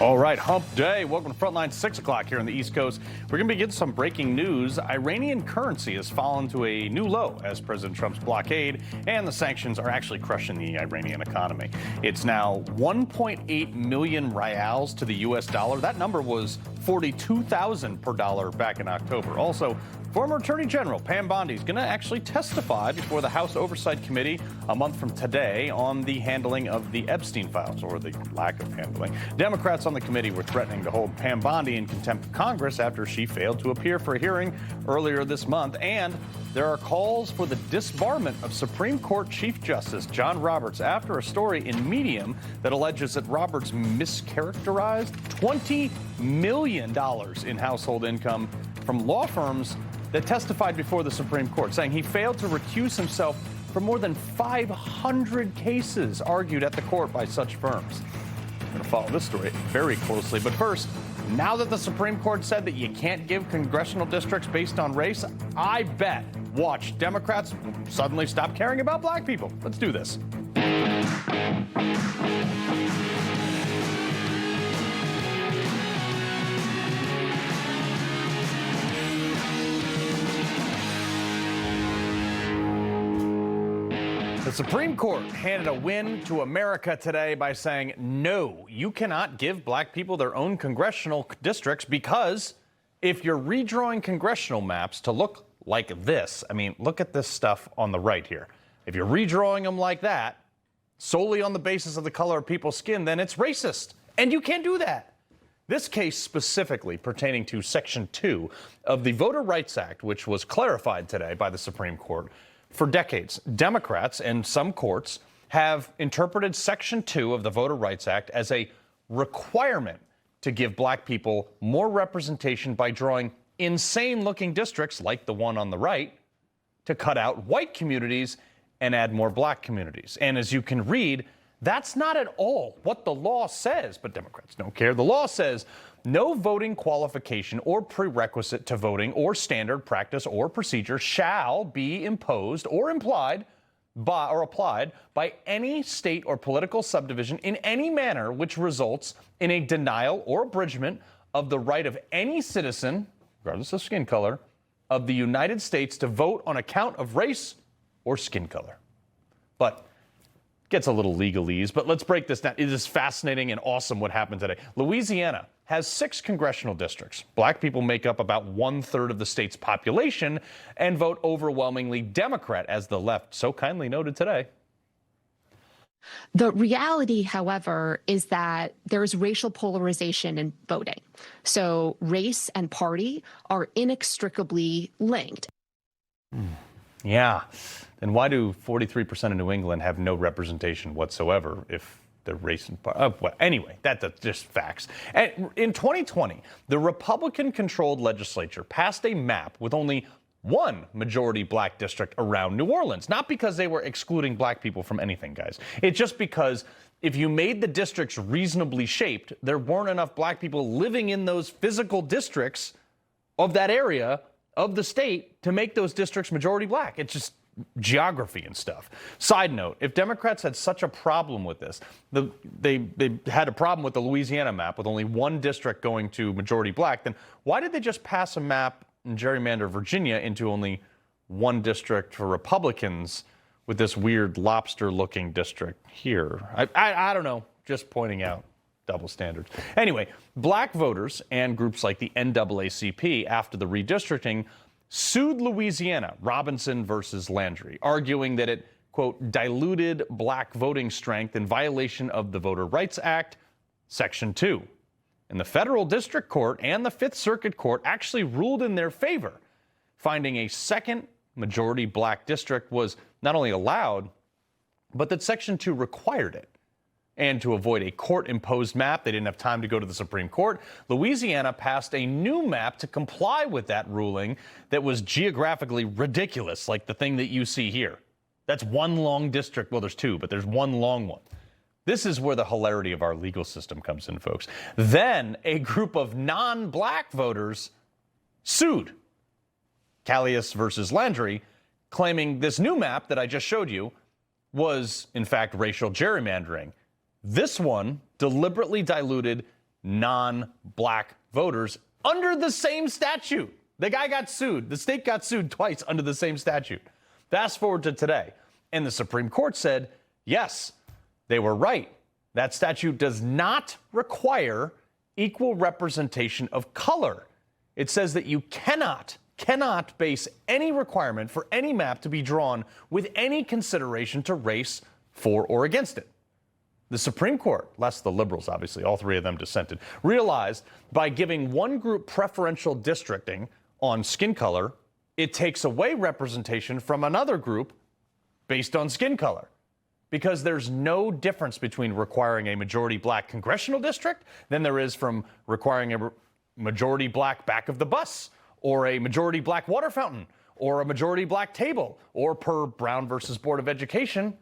All right, hump day. Welcome to Frontline, 6 o'clock here on the East Coast. We're going to begin some breaking news. Iranian currency has fallen to a new low as President Trump's blockade and the sanctions are actually crushing the Iranian economy. It's now 1.8 million rials to the U.S. dollar. That number was 42,000 per dollar back in October. Also, former Attorney General Pam Bondi is going to actually testify before the House Oversight Committee a month from today on the handling of the Epstein files, or the lack of handling. Democrats on the committee were threatening to hold Pam Bondi in contempt of Congress after she failed to appear for a hearing earlier this month. And there are calls for the disbarment of Supreme Court Chief Justice John Roberts after a story in Medium that alleges that Roberts mischaracterized $20 million in household income from law firms that testified before the Supreme Court, saying he failed to recuse himself from more than 500 cases argued at the court by such firms. I'm going to follow this story very closely. But first, now that the Supreme Court said that you can't give congressional districts based on race, I bet, watch, Democrats suddenly stop caring about black people. Let's do this. The Supreme Court handed a win to America today by saying, no, you cannot give black people their own congressional districts because if you're redrawing congressional maps to look like this, I mean, look at this stuff on the right here. If you're redrawing them like that, solely on the basis of the color of people's skin, then it's racist. And you can't do that. This case specifically pertaining to Section 2 of the Voter Rights Act, which was clarified today by the Supreme Court. For decades, Democrats and some courts have interpreted Section 2 of the Voter Rights Act as a requirement to give black people more representation by drawing insane-looking districts like the one on the right to cut out white communities and add more black communities. And as you can read, that's not at all what the law says, but Democrats don't care. The law says no voting qualification or prerequisite to voting or standard practice or procedure shall be imposed or implied by or applied by any state or political subdivision in any manner which results in a denial or abridgment of the right of any citizen, regardless of skin color, of the United States to vote on account of race or skin color. But gets a little legalese, but let's break this down. It is fascinating and awesome what happened today. Louisiana has 6 congressional districts. Black people make up about 1/3 of the state's population and vote overwhelmingly Democrat, as the left so kindly noted today. The reality, however, is that there is racial polarization in voting. So race and party are inextricably linked. Yeah. Then why do 43% of New England have no representation whatsoever if the race and party? Well, anyway, that's just facts. And in 2020, the Republican-controlled legislature passed a map with only one majority black district around New Orleans. Not because they were excluding black people from anything, guys. It's just because if you made the districts reasonably shaped, there weren't enough black people living in those physical districts of that area of the state to make those districts majority black. It's just geography and stuff. Side note, if Democrats had such a problem with this, they had a problem with the Louisiana map with only one district going to majority black, then why did they just pass a map and gerrymander Virginia into only one district for Republicans with this weird lobster-looking district here? I don't know, just pointing out double standards. Anyway, black voters and groups like the NAACP after the redistricting sued Louisiana, Robinson versus Landry, arguing that it, quote, diluted black voting strength in violation of the Voter Rights Act, Section 2. And the federal district court and the Fifth Circuit Court actually ruled in their favor, finding a second majority black district was not only allowed, but that Section 2 required it. And to avoid a court-imposed map, they didn't have time to go to the Supreme Court. Louisiana passed a new map to comply with that ruling that was geographically ridiculous, like the thing that you see here. That's one long district. Well, there's two, but there's one long one. This is where the hilarity of our legal system comes in, folks. Then a group of non-black voters sued Callius versus Landry, claiming this new map that I just showed you was, in fact, racial gerrymandering. This one deliberately diluted non-black voters under the same statute. The guy got sued. The state got sued twice under the same statute. Fast forward to today, and the Supreme Court said, yes, they were right. That statute does not require equal representation of color. It says that you cannot base any requirement for any map to be drawn with any consideration to race for or against it. The Supreme Court, less the liberals obviously, all three of them dissented, realized by giving one group preferential districting on skin color, it takes away representation from another group based on skin color. Because there's no difference between requiring a majority black congressional district than there is from requiring a majority black back of the bus, or a majority black water fountain, or a majority black table, or per Brown versus Board of Education,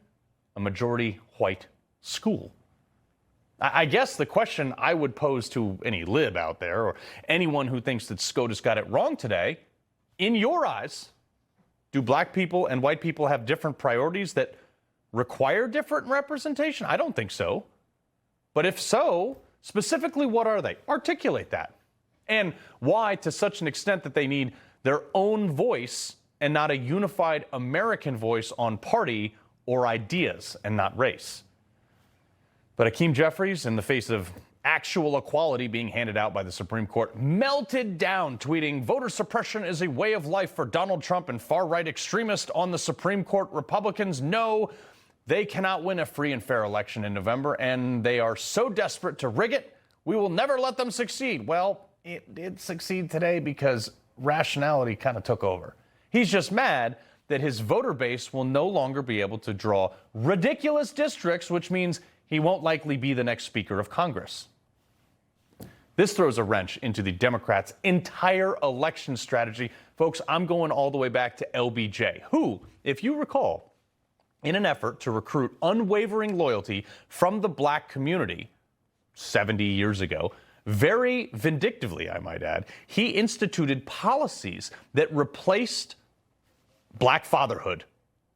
a majority white school. I guess the question I would pose to any lib out there, or anyone who thinks that SCOTUS got it wrong today, in your eyes, do black people and white people have different priorities that require different representation? I don't think so. But if so, specifically, what are they? Articulate that. And why to such an extent that they need their own voice and not a unified American voice on party or ideas and not race. But Hakeem Jeffries, in the face of actual equality being handed out by the Supreme Court, melted down, tweeting, "Voter suppression is a way of life for Donald Trump and far-right extremists on the Supreme Court. Republicans know they cannot win a free and fair election in November, and they are so desperate to rig it, we will never let them succeed." Well, it did succeed today because rationality kind of took over. He's just mad that his voter base will no longer be able to draw ridiculous districts, which means he won't likely be the next Speaker of Congress. This throws a wrench into the Democrats' entire election strategy. Folks, I'm going all the way back to LBJ, who, if you recall, in an effort to recruit unwavering loyalty from the black community 70 years ago, very vindictively, I might add, he instituted policies that replaced black fatherhood,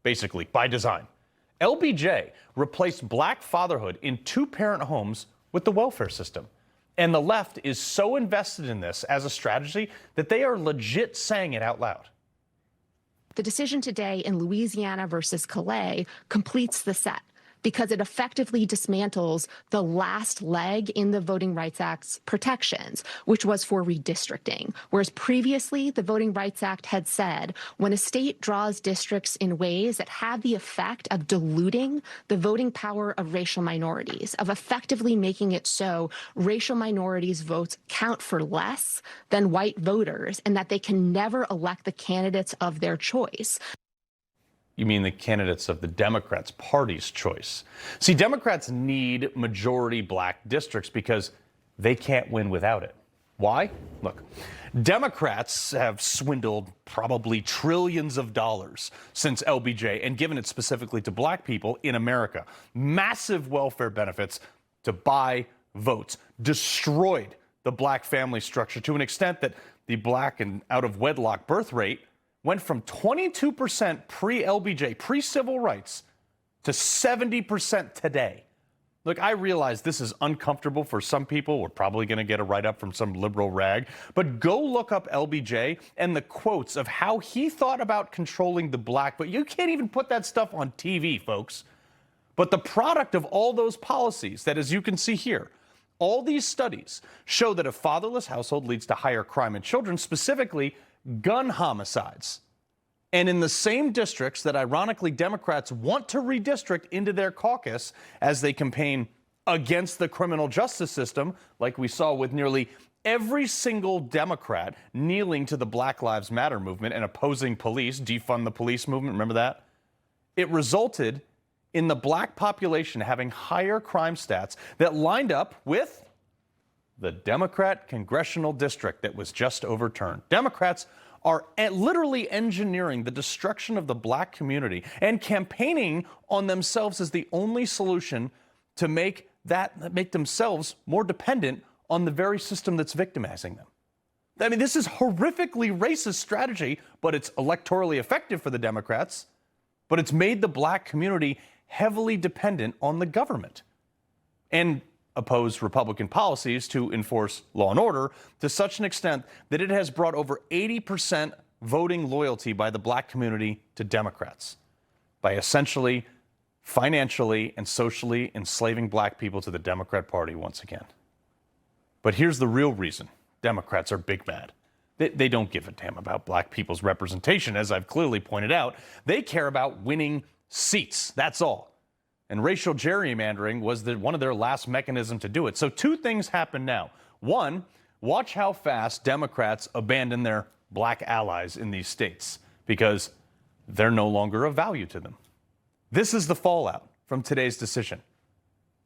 basically, by design. LBJ replaced black fatherhood in two-parent homes with the welfare system. And the left is so invested in this as a strategy that they are legit saying it out loud. The decision today in Louisiana versus Calais completes the set because it effectively dismantles the last leg in the Voting Rights Act's protections, which was for redistricting. Whereas previously, the Voting Rights Act had said when a state draws districts in ways that have the effect of diluting the voting power of racial minorities, of effectively making it so racial minorities' votes count for less than white voters, and that they can never elect the candidates of their choice. You mean the candidates of the Democrats' party's choice. See, Democrats need majority black districts because they can't win without it. Why? Look, Democrats have swindled probably trillions of dollars since LBJ and given it specifically to black people in America. Massive welfare benefits to buy votes, destroyed the black family structure to an extent that the black and out-of-wedlock birth rate went from 22% pre-LBJ, pre-civil rights, to 70% today. Look, I realize this is uncomfortable for some people. We're probably going to get a write-up from some liberal rag. But go look up LBJ and the quotes of how he thought about controlling the black. But you can't even put that stuff on TV, folks. But the product of all those policies that, as you can see here, all these studies show that a fatherless household leads to higher crime in children, specifically gun homicides. And in the same districts that ironically Democrats want to redistrict into their caucus as they campaign against the criminal justice system, like we saw with nearly every single Democrat kneeling to the Black Lives Matter movement and opposing police, defund the police movement, remember that? It resulted in the black population having higher crime stats that lined up with the Democrat congressional district that was just overturned. Democrats are literally engineering the destruction of the black community and campaigning on themselves as the only solution to make themselves more dependent on the very system that's victimizing them. I mean, this is horrifically racist strategy, but it's electorally effective for the Democrats, but it's made the black community heavily dependent on the government. And opposed Republican policies to enforce law and order to such an extent that it has brought over 80% voting loyalty by the black community to Democrats, by essentially financially and socially enslaving black people to the Democrat Party once again. But here's the real reason Democrats are big mad. They don't give a damn about black people's representation, as I've clearly pointed out. They care about winning seats, that's all. And racial gerrymandering was one of their last mechanisms to do it. So two things happen now. One, watch how fast Democrats abandon their black allies in these states because they're no longer of value to them. This is the fallout from today's decision.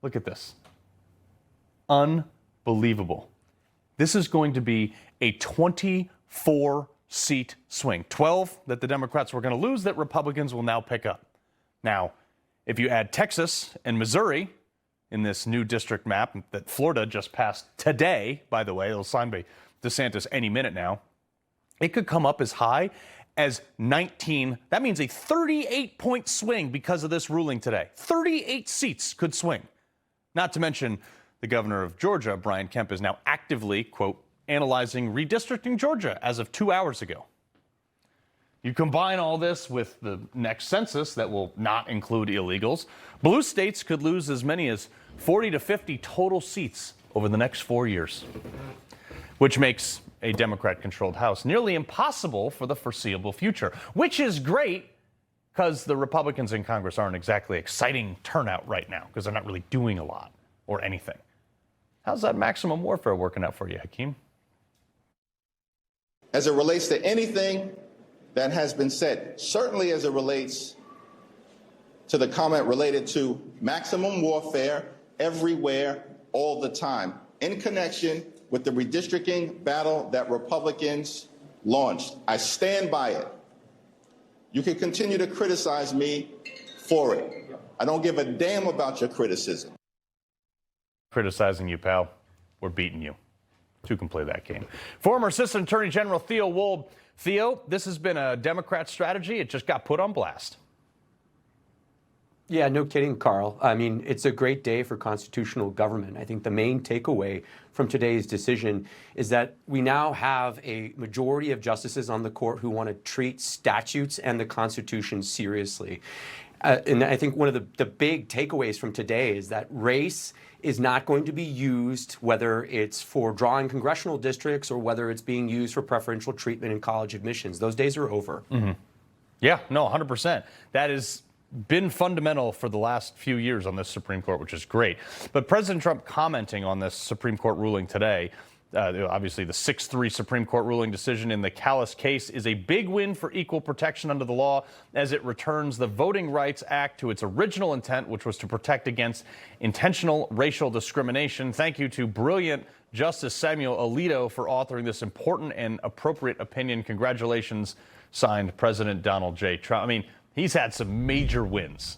Look at this. Unbelievable. This is going to be a 24-seat swing. 12 that the Democrats were going to lose that Republicans will now pick up. Now, if you add Texas and Missouri in this new district map that Florida just passed today, by the way, it'll sign by DeSantis any minute now, it could come up as high as 19. That means a 38-point swing because of this ruling today. 38 seats could swing. Not to mention the governor of Georgia, Brian Kemp, is now actively, quote, analyzing redistricting Georgia as of 2 hours ago. You combine all this with the next census that will not include illegals, blue states could lose as many as 40 to 50 total seats over the next 4 years, which makes a Democrat-controlled House nearly impossible for the foreseeable future, which is great because the Republicans in Congress aren't exactly exciting turnout right now because they're not really doing a lot or anything. How's that maximum warfare working out for you, Hakeem? As it relates to anything that has been said, certainly as it relates to the comment related to maximum warfare everywhere, all the time, in connection with the redistricting battle that Republicans launched. I stand by it. You can continue to criticize me for it. I don't give a damn about your criticism. Criticizing you, pal. We're beating you. Two can play that game. Former Assistant Attorney General Theo Wold. Theo, this has been a Democrat strategy. It just got put on blast. Yeah, no kidding, Carl. I mean, it's a great day for constitutional government. I think the main takeaway from today's decision is that we now have a majority of justices on the court who want to treat statutes and the Constitution seriously. And I think one of the big takeaways from today is that race is not going to be used, whether it's for drawing congressional districts or whether it's being used for preferential treatment in college admissions. Those days are over. Mm-hmm. Yeah, no, 100%. That has been fundamental for the last few years on this Supreme Court, which is great. But President Trump commenting on this Supreme Court ruling today, obviously the 6-3 Supreme Court ruling decision in the Callis case is a big win for equal protection under the law as it returns the Voting Rights Act to its original intent, which was to protect against intentional racial discrimination. Thank you to brilliant Justice Samuel Alito for authoring this important and appropriate opinion. Congratulations, signed President Donald J. Trump. I mean, he's had some major wins.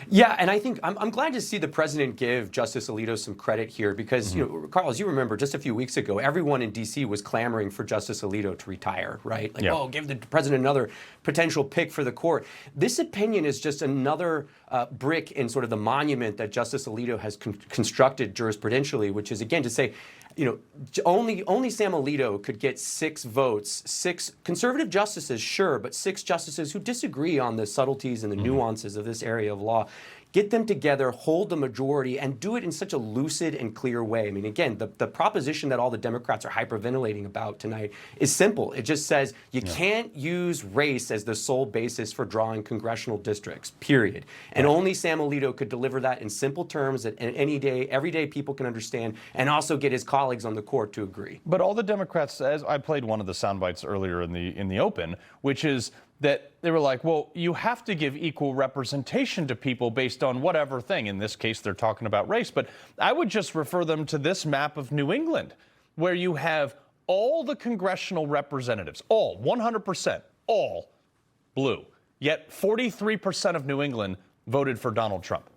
Yeah, and I think I'm glad to see the president give Justice Alito some credit here because, you know, Carl, as you remember, just a few weeks ago, everyone in D.C. was clamoring for Justice Alito to retire, right? Like, oh, give the president another potential pick for the court. This opinion is just another brick in sort of the monument that Justice Alito has constructed jurisprudentially, which is, again, to say, you know, only Sam Alito could get 6 votes, 6 conservative justices, sure, but 6 justices who disagree on the subtleties and the nuances of this area of law. Get them together, hold the majority, and do it in such a lucid and clear way. I mean, again, the proposition that all the Democrats are hyperventilating about tonight is simple. It just says you can't use race as the sole basis for drawing congressional districts, period. And only Sam Alito could deliver that in simple terms that any day, everyday people can understand, and also get his colleagues on the court to agree. But all the Democrats, as I played one of the sound bites earlier in the open, which is that they were like, well, you have to give equal representation to people based on whatever thing. In this case, they're talking about race. But I would just refer them to this map of New England, where you have all the congressional representatives, all, 100%, all blue. Yet 43% of New England voted for Donald Trump.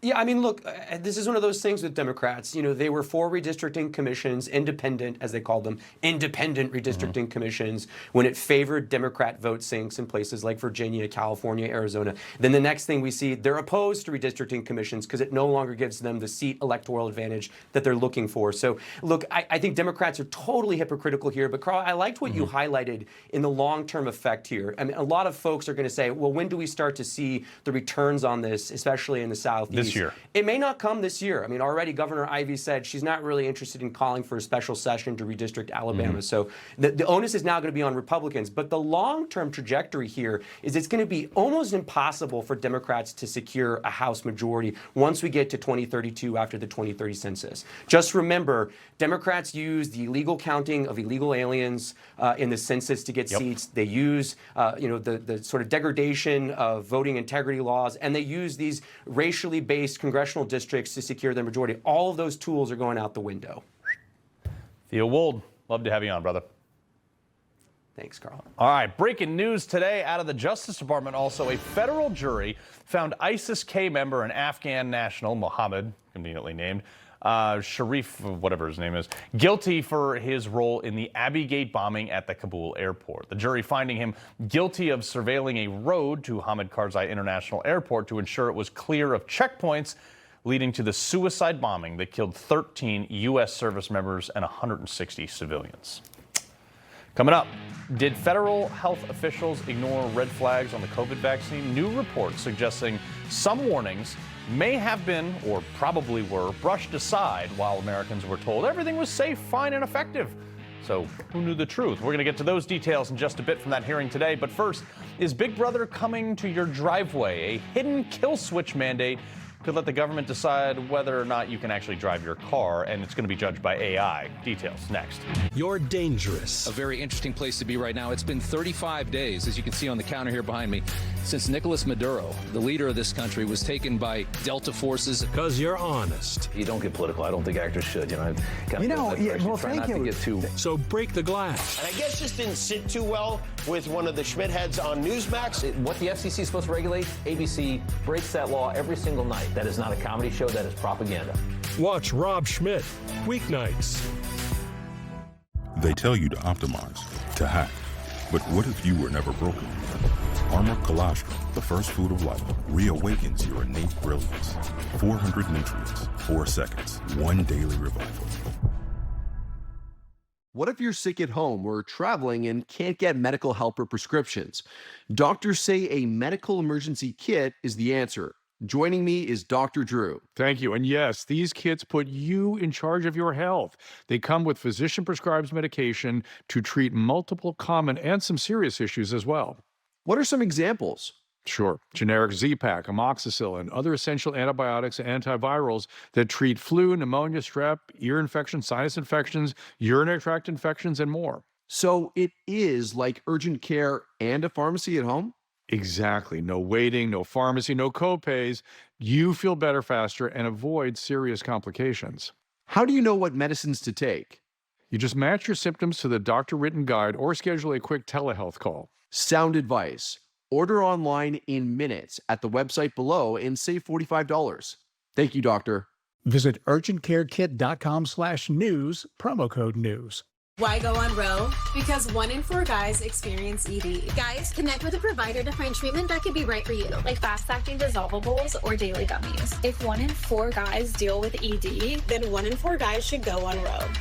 Yeah, I mean, look, this is one of those things with Democrats. You know, they were for redistricting commissions, independent, as they called them, independent redistricting commissions, when it favored Democrat vote sinks in places like Virginia, California, Arizona. Then the next thing we see, they're opposed to redistricting commissions because it no longer gives them the seat electoral advantage that they're looking for. So, look, I think Democrats are totally hypocritical here. But, Carl, I liked what you highlighted in the long-term effect here. I mean, a lot of folks are going to say, well, when do we start to see the returns on this, especially in the Southeast? This year. It may not come this year. I mean, already Governor Ivey said she's not really interested in calling for a special session to redistrict Alabama. So the onus is now going to be on Republicans. But the long-term trajectory here is it's going to be almost impossible for Democrats to secure a House majority once we get to 2032 after the 2030 census. Just remember, Democrats use the illegal counting of illegal aliens in the census to get seats. They use, the sort of degradation of voting integrity laws, and they use these racially based congressional districts to secure their majority. All of those tools are going out the window. Theo Wold, love to have you on, brother. Thanks, Carl. All right, breaking news today out of the Justice Department. Also, a federal jury found ISIS-K member and Afghan national, Mohammed, conveniently named, Sharif, whatever his name is, guilty for his role in the Abbey Gate bombing at the Kabul airport. The jury finding him guilty of surveilling a road to Hamid Karzai International Airport to ensure it was clear of checkpoints, leading to the suicide bombing that killed 13 U.S. service members and 160 civilians. Coming up, did federal health officials ignore red flags on the COVID vaccine? New reports suggesting some warnings may have been, or probably were, brushed aside while Americans were told everything was safe, fine, and effective. So who knew the truth? We're going to get to those details in just a bit from that hearing today. But first, is Big Brother coming to your driveway? A hidden kill switch mandate could let the government decide whether or not you can actually drive your car, and it's going to be judged by AI. Details next. You're dangerous. A very interesting place to be right now. It's been 35 days, as you can see on the counter here behind me, since Nicolas Maduro, the leader of this country, was taken by Delta forces. Because you're honest. You don't get political. I don't think actors should. Try thank not you. to get too. So break the glass. And I guess this didn't sit too well with one of the Schmidt heads on Newsmax. What the FCC is supposed to regulate, ABC breaks that law every single night. That is not a comedy show. That is propaganda. Watch Rob Schmidt, weeknights. They tell you to optimize, to hack. But what if you were never broken? Armor Colostrum, the first food of life, reawakens your innate brilliance. 400 nutrients, 4 seconds, 1 daily revival. What if you're sick at home or traveling and can't get medical help or prescriptions? Doctors say a medical emergency kit is the answer. Joining me is Dr. Drew. Thank you. And yes, these kits put you in charge of your health. They come with physician-prescribed medication to treat multiple common and some serious issues as well. What are some examples? Sure. Generic Z-Pak, amoxicillin, other essential antibiotics and antivirals that treat flu, pneumonia, strep, ear infections, sinus infections, urinary tract infections, and more. So it is like urgent care and a pharmacy at home? Exactly. No waiting, no pharmacy, no copays. You feel better faster and avoid serious complications. How do you know what medicines to take? You just match your symptoms to the doctor-written guide or schedule a quick telehealth call. Sound advice. Order online in minutes at the website below and save $45. Thank you, doctor. Visit urgentcarekit.com/news, promo code news. Why go on Rhode? Because 1 in 4 guys experience ED. Guys, connect with a provider to find treatment that could be right for you, like fast-acting dissolvables or daily gummies. If 1 in 4 guys deal with ED, then 1 in 4 guys should go on Rhode.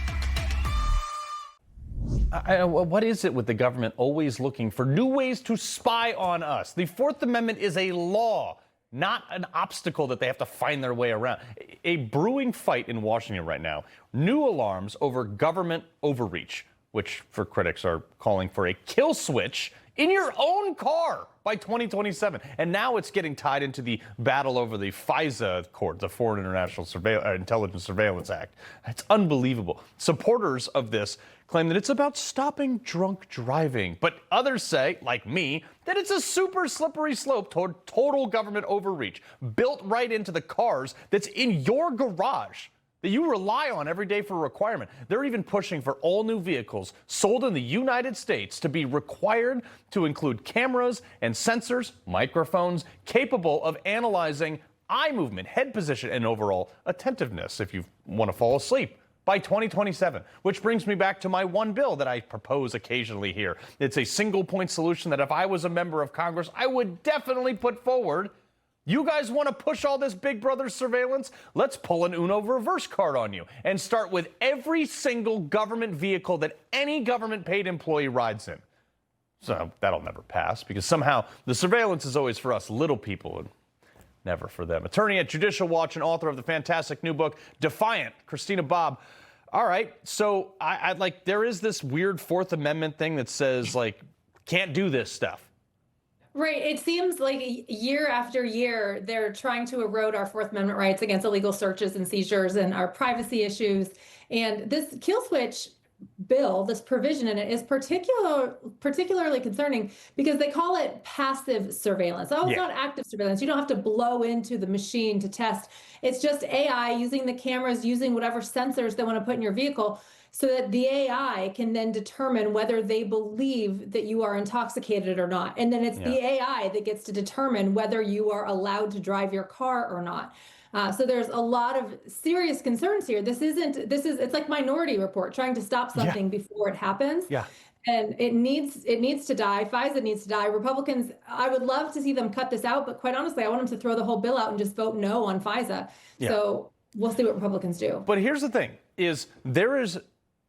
What is it with the government always looking for new ways to spy on us? The Fourth Amendment is a law, not an obstacle that they have to find their way around. A brewing fight in Washington right now. New alarms over government overreach, which for critics are calling for a kill switch in your own car by 2027. And now it's getting tied into the battle over the FISA court, the Foreign International Intelligence Surveillance Act. It's unbelievable. Supporters of this claim that it's about stopping drunk driving. But others say, like me, that it's a super slippery slope toward total government overreach, built right into the cars that's in your garage, that you rely on every day for a requirement. They're even pushing for all new vehicles sold in the United States to be required to include cameras and sensors, microphones, capable of analyzing eye movement, head position, and overall attentiveness if you want to fall asleep by 2027. Which brings me back to my one bill that I propose occasionally here. It's a single point solution that if I was a member of Congress, I would definitely put forward. You guys want to push all this Big Brother surveillance? Let's pull an Uno reverse card on you and start with every single government vehicle that any government paid employee rides in. So that'll never pass because somehow the surveillance is always for us little people and never for them. Attorney at Judicial Watch and author of the fantastic new book, Defiant, Christina Bobb. All right, so I like there is this weird Fourth Amendment thing that says like can't do this stuff. Right. It seems like year after year, they're trying to erode our Fourth Amendment rights against illegal searches and seizures and our privacy issues. And this kill switch bill, this provision in it is particularly concerning because they call it passive surveillance. Oh, it's not active surveillance. You don't have to blow into the machine to test. It's just AI using the cameras, using whatever sensors they want to put in your vehicle, so that the AI can then determine whether they believe that you are intoxicated or not. And then it's the AI that gets to determine whether you are allowed to drive your car or not. So there's a lot of serious concerns here. It's like Minority Report, trying to stop something before it happens. Yeah. And it needs to die. FISA needs to die. Republicans, I would love to see them cut this out, but quite honestly, I want them to throw the whole bill out and just vote no on FISA. Yeah. So we'll see what Republicans do. But here's the thing, is there is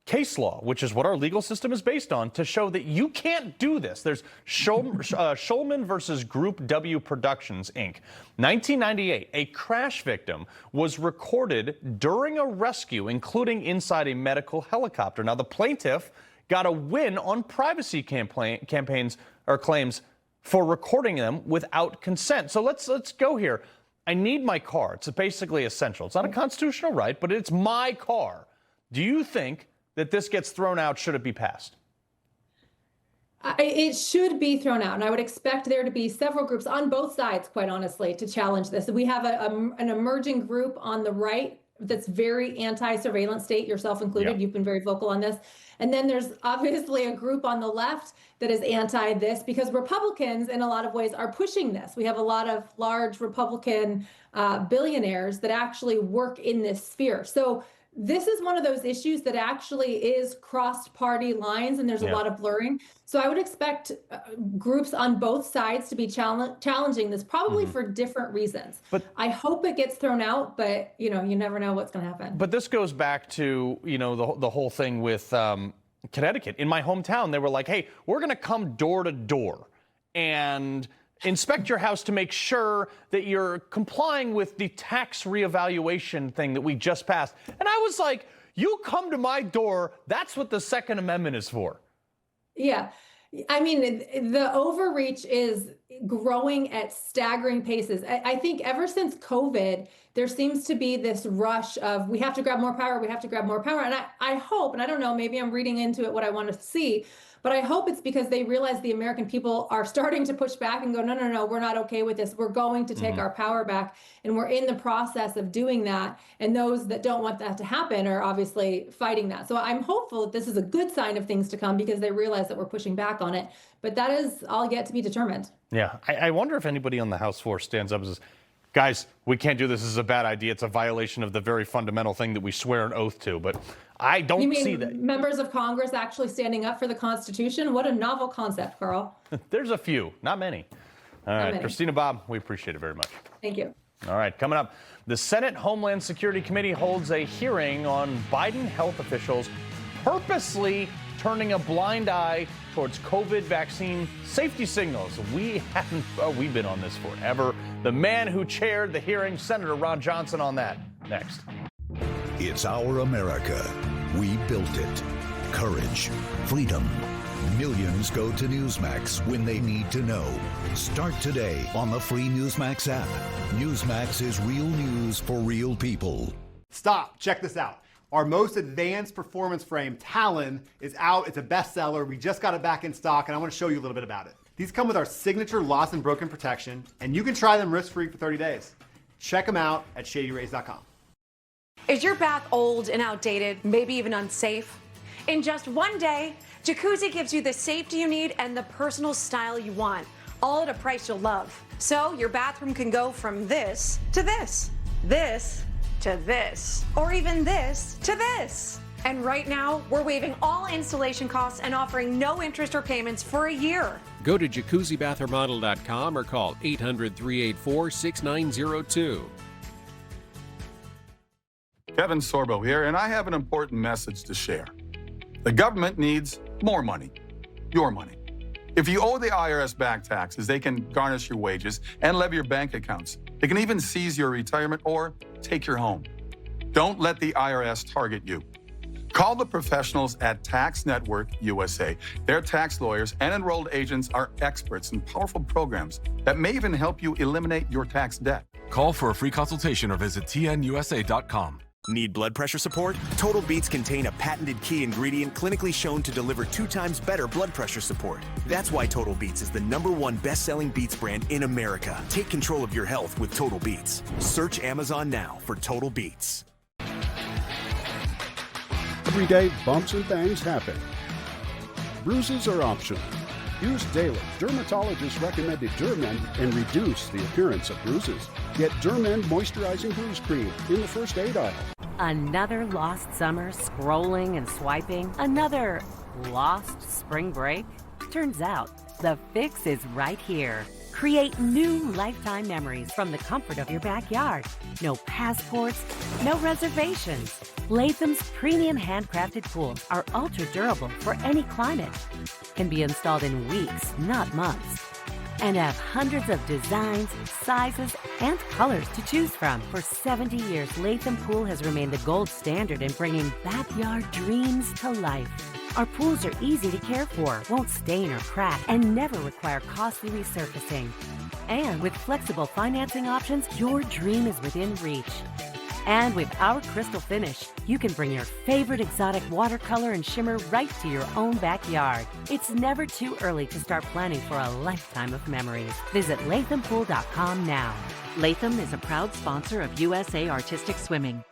case law, which is what our legal system is based on, to show that you can't do this. There's Schulman versus Group W Productions, Inc. 1998, a crash victim was recorded during a rescue, including inside a medical helicopter. Now, the plaintiff got a win on privacy campaigns or claims for recording them without consent. So let's go here. I need my car. It's basically essential. It's not a constitutional right, but it's my car. Do you think that this gets thrown out? Should it be passed? It should be thrown out, and I would expect there to be several groups on both sides, quite honestly, to challenge this. We have an emerging group on the right that's very anti-surveillance state, yourself included. You've been very vocal on this. And then there's obviously a group on the left that is anti this because Republicans, in a lot of ways, are pushing this. We have a lot of large Republican billionaires that actually work in this sphere. So this is one of those issues that actually is crossed party lines, and there's a lot of blurring. So I would expect groups on both sides to be challenging this, probably for different reasons. But I hope it gets thrown out, but you never know what's going to happen. But this goes back to the whole thing with Connecticut. In my hometown, they were like, "Hey, we're going to come door to door and inspect your house to make sure that you're complying with the tax reevaluation thing that we just passed." And I was like, you come to my door, that's what the Second Amendment is for. Yeah. I mean, the overreach is growing at staggering paces. I think ever since COVID, there seems to be this rush of we have to grab more power, we have to grab more power. And I hope, and I don't know, maybe I'm reading into it what I want to see, but I hope it's because they realize the American people are starting to push back and go, no, we're not okay with this. We're going to take our power back. And we're in the process of doing that. And those that don't want that to happen are obviously fighting that. So I'm hopeful that this is a good sign of things to come because they realize that we're pushing back on it. But that is all yet to be determined. Yeah, I wonder if anybody on the House floor stands up and says, guys, we can't do this. This is a bad idea. It's a violation of the very fundamental thing that we swear an oath to. But I don't see that. Members of Congress actually standing up for the Constitution? What a novel concept, Carl. There's a few, not many. All right, Christina Bobb, we appreciate it very much. Thank you. All right, coming up, the Senate Homeland Security Committee holds a hearing on Biden health officials purposely turning a blind eye towards COVID vaccine safety signals. We've been on this forever. The man who chaired the hearing, Senator Ron Johnson, on that. Next. It's our America. We built it. Courage, freedom. Millions go to Newsmax when they need to know. Start today on the free Newsmax app. Newsmax is real news for real people. Stop. Check this out. Our most advanced performance frame, Talon, is out. It's a bestseller. We just got it back in stock, and I want to show you a little bit about it. These come with our signature lost and broken protection, and you can try them risk-free for 30 days. Check them out at shadyrays.com. Is your bath old and outdated, maybe even unsafe? In just one day, Jacuzzi gives you the safety you need and the personal style you want, all at a price you'll love. So your bathroom can go from this to this, this to this, or even this to this. And right now, we're waiving all installation costs and offering no interest or payments for a year. Go to jacuzzibathremodel.com or call 800-384-6902. Kevin Sorbo here, and I have an important message to share. The government needs more money, your money. If you owe the IRS back taxes, they can garnish your wages and levy your bank accounts. They can even seize your retirement or take your home. Don't let the IRS target you. Call the professionals at Tax Network USA. Their tax lawyers and enrolled agents are experts in powerful programs that may even help you eliminate your tax debt. Call for a free consultation or visit tnusa.com. Need blood pressure support? Total Beets contain a patented key ingredient clinically shown to deliver 2 times better blood pressure support. That's why Total Beets is the #1 best-selling beets brand in America. Take control of your health with Total Beets. Search Amazon now for Total Beets. Every day, bumps and bangs happen. Bruises are optional. Use daily dermatologist-recommended Dermend and reduce the appearance of bruises. Get Dermend Moisturizing Bruise Cream in the first aid aisle. Another lost summer scrolling and swiping? Another lost spring break? Turns out, the fix is right here. Create new lifetime memories from the comfort of your backyard. No passports, no reservations. Latham's premium handcrafted pools are ultra durable for any climate. Can be installed in weeks, not months. And have hundreds of designs, sizes, and colors to choose from. For 70 years, Latham Pool has remained the gold standard in bringing backyard dreams to life. Our pools are easy to care for, won't stain or crack, and never require costly resurfacing. And with flexible financing options, your dream is within reach. And with our crystal finish, you can bring your favorite exotic watercolor and shimmer right to your own backyard. It's never too early to start planning for a lifetime of memories. Visit LathamPool.com now. Latham is a proud sponsor of USA Artistic Swimming.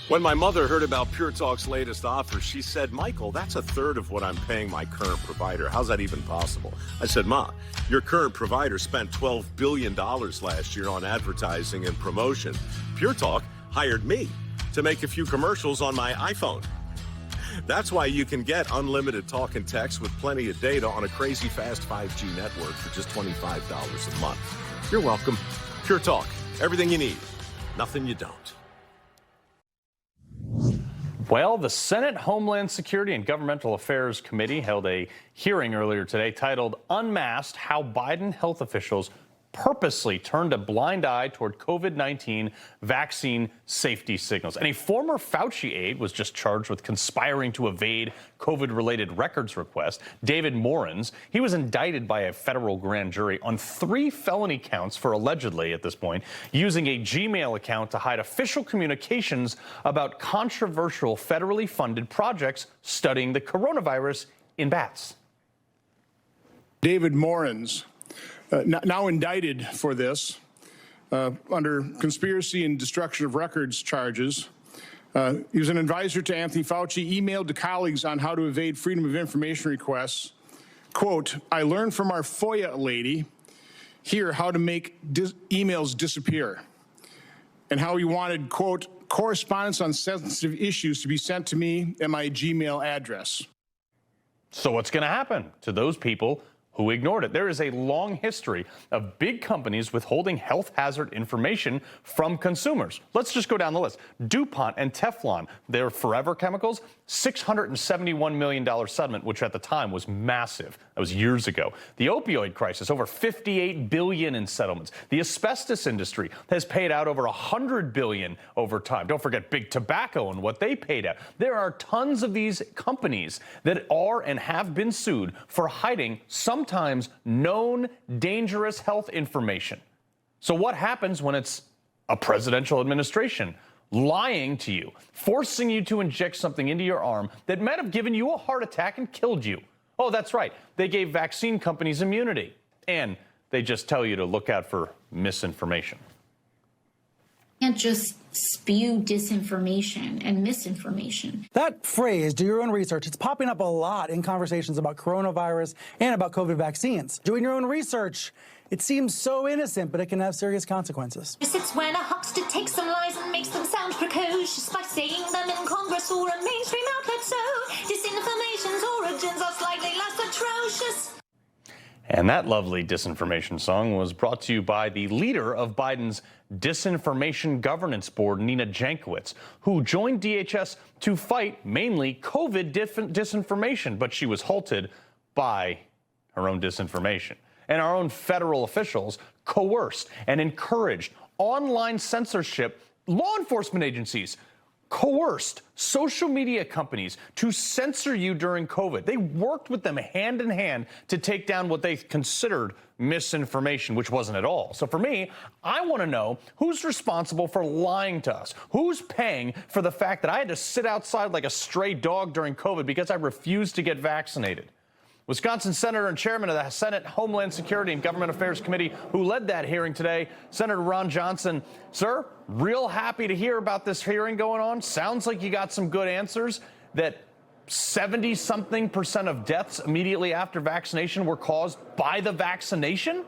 When my mother heard about Pure Talk's latest offer, she said, "Michael, that's a third of what I'm paying my current provider. How's that even possible?" I said, "Ma, your current provider spent $12 billion last year on advertising and promotion. Pure Talk hired me to make a few commercials on my iPhone. That's why you can get unlimited talk and text with plenty of data on a crazy fast 5G network for just $25 a month. You're welcome. Pure Talk, everything you need, nothing you don't." Well, the Senate Homeland Security and Governmental Affairs Committee held a hearing earlier today titled "Unmasked: How Biden Health Officials Purposely Turned a Blind Eye Toward COVID-19 Vaccine Safety Signals." And a former Fauci aide was just charged with conspiring to evade COVID-related records requests. David Morins, he was indicted by a federal grand jury on 3 felony counts for allegedly, at this point, using a Gmail account to hide official communications about controversial federally funded projects studying the coronavirus in bats. David Morins, now indicted for this under conspiracy and destruction of records charges. He was an advisor to Anthony Fauci, emailed to colleagues on how to evade Freedom of Information requests. Quote, "I learned from our FOIA lady here how to make emails disappear," and how he wanted, quote, "correspondence on sensitive issues to be sent to me at my Gmail address." So what's going to happen to those people who ignored it? There is a long history of big companies withholding health hazard information from consumers. Let's just go down the list. DuPont and Teflon, they're forever chemicals, $671 million settlement, which at the time was massive. That was years ago. The opioid crisis, over $58 billion in settlements. The asbestos industry has paid out over $100 billion over time. Don't forget big tobacco and what they paid out. There are tons of these companies that are and have been sued for hiding sometimes known dangerous health information. So what happens when it's a presidential administration lying to you, forcing you to inject something into your arm that might have given you a heart attack and killed you? Oh, that's right. They gave vaccine companies immunity, and they just tell you to look out for misinformation. Can't just spew disinformation and misinformation. That phrase, do your own research, it's popping up a lot in conversations about coronavirus and about COVID vaccines. Doing your own research, it seems so innocent, but it can have serious consequences. It's when a huckster takes some lies and makes them sound precocious by saying them in Congress or a mainstream outlet. So disinformation's origins are slightly less atrocious. And that lovely disinformation song was brought to you by the leader of Biden's Disinformation Governance Board, Nina Jankowicz, who joined DHS to fight mainly COVID disinformation, but she was halted by her own disinformation. And our own federal officials coerced and encouraged online censorship. Law enforcement agencies coerced social media companies to censor you during COVID. They worked with them hand in hand to take down what they considered misinformation, which wasn't at all. So for me, I want to know who's responsible for lying to us. Who's paying for the fact that I had to sit outside like a stray dog during COVID because I refused to get vaccinated? Wisconsin Senator and Chairman of the Senate Homeland Security and Government Affairs Committee, who led that hearing today, Senator Ron Johnson. Sir, real happy to hear about this hearing going on. Sounds like you got some good answers, that 70-something% of deaths immediately after vaccination were caused by the vaccination?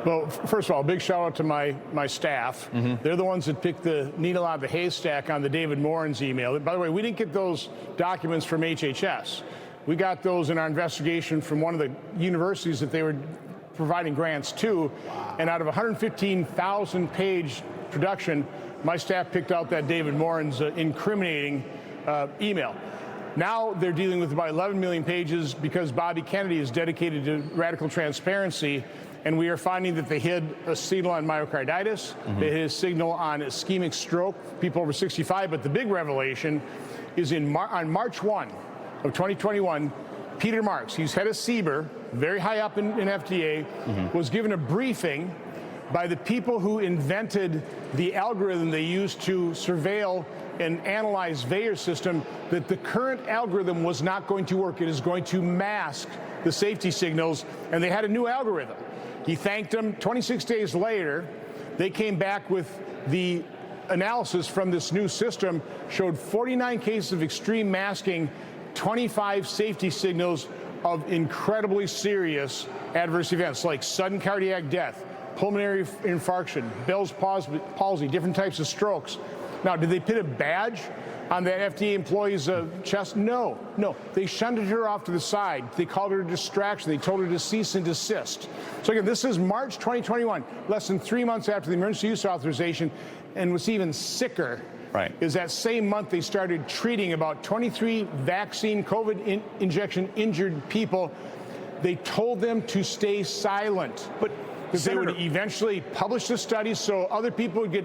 Well, first of all, big shout out to my staff. They're the ones that picked the needle out of the haystack on the David Morin's email. By the way, we didn't get those documents from HHS. We got those in our investigation from one of the universities that they were providing grants to. And out of a 115,000-page production, my staff picked out that David Morin's incriminating email. Now they're dealing with about 11 million pages because Bobby Kennedy is dedicated to radical transparency. And we are finding that they hid a signal on myocarditis. They hid a signal on ischemic stroke, people over 65. But the big revelation is on March 1 of 2021, Peter Marks, he's head of CBER, very high up in FDA, was given a briefing by the people who invented the algorithm they used to surveil and analyze VAERS system, that the current algorithm was not going to work. It is going to mask the safety signals, and they had a new algorithm. He thanked them. 26 days later, they came back with the analysis from this new system, showed 49 cases of extreme masking, 25 safety signals of incredibly serious adverse events like sudden cardiac death, pulmonary infarction, Bell's palsy, different types of strokes. Now, did they put a badge on that FDA employee's chest? No. They shunted her off to the side. They called her a distraction. They told her to cease and desist. So again, this is March 2021, less than 3 months after the emergency use authorization. And what's even sicker is that same month they started treating about 23 vaccine COVID injection injured people. They told them to stay silent. But because they would eventually publish the studies so other people would get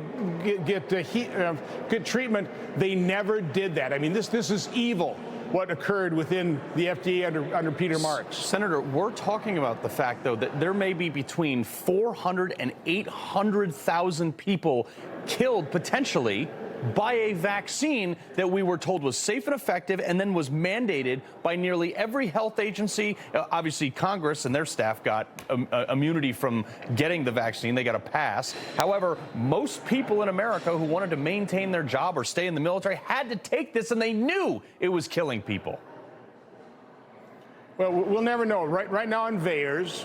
treatment. They never did that. I mean, this is evil, what occurred within the FDA under Peter Marks. Senator, we're talking about the fact, though, that there may be between 400 and 800,000 people killed potentially by a vaccine that we were told was safe and effective and then was mandated by nearly every health agency. Obviously, Congress and their staff got immunity from getting the vaccine. They got a pass. However, most people in America who wanted to maintain their job or stay in the military had to take this, and they knew it was killing people. Well, we'll never know. Right now in VAERS,